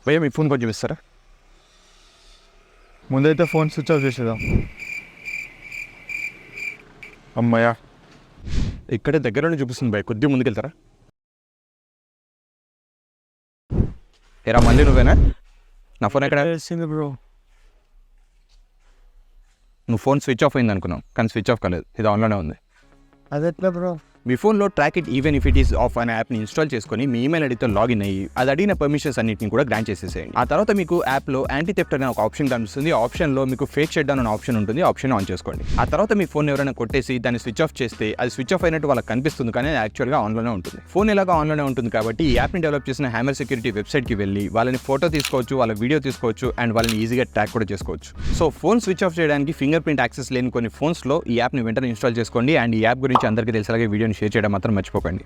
భయ్యా మీ ఫోన్ కొంచెం ఇస్తారా? ముందైతే ఫోన్ స్విచ్ ఆఫ్ చేసేద్దాం. అమ్మాయ్యా, ఇక్కడే దగ్గరలోనే చూపిస్తుంది భయ్య, కొద్దిగా ముందుకెళ్తారా? ఏరా మళ్ళీ నువ్వేనా? నా ఫోన్ ఎక్కడ? బ్రో నువ్వు ఫోన్ స్విచ్ ఆఫ్ అయింది అనుకున్నావు, కానీ స్విచ్ ఆఫ్ కాలేదు, ఇది ఆన్లోనే ఉంది. అది ఎట్లా బ్రో? మీ ఫోన్లో track it even if it is of అనే యాప్ని ఇన్స్టాల్ చేసుకొని మీ ఈమెయిల్ ఐడితో లాగిన్ అయ్యి అది అడిగిన పర్మిషన్స్ అన్నింటిని కూడా గ్రాంట్ చేసేసేయండి. ఆ తర్వాత మీకు యాప్లో యాంటీ థెఫ్ట్ అనే ఒక ఆప్షన్ కనిపిస్తుంది. ఆ ఆప్షన్లో మీకు ఫేక్ షట్ డౌన్ అనే ఆప్షన్ ఉంటుంది. ఆప్షన్ ఆన్ చేసుకోండి. ఆ తర్వాత మీ ఫోన్ ఎవరైనా కొట్టేసి దాన్ని స్విచ్ ఆఫ్ చేస్తే అది స్విచ్ ఆఫ్ అయినట్టు వాళ్ళకి కనిపిస్తుంది, కానీ యాక్చువల్గా ఆన్లోనే ఉంటుంది. ఫోన్ ఎలాగో ఆన్లోనే ఉంటుంది కాబట్టి ఈ యాప్ని డెవలప్ చేసిన హ్యామర్ సెక్యూరిటీ వెబ్సైట్కి వెళ్ళి వాళ్ళని ఫోటో తీసుకోవచ్చు, వాళ్ళ వీడియో తీసుకోవచ్చు అండ్ వాళ్ళని ఈజీగా ట్రాక్ కూడా చేసుకోవచ్చు. సో ఫోన్ స్విచ్ ఆఫ్ చేయడానికి ఫింగర్ ప్రింట్ యాక్సెస్ లేని కొన్ని ఫోన్స్లో ఈ యాప్ని వెంటనే ఇన్స్టాల్ చేసుకోండి. అండ్ ఈ యాప్ గురించి అందరికీ తెలిసేలాగా వీడియోని షేర్ చేయడం మాత్రం మర్చిపోకండి.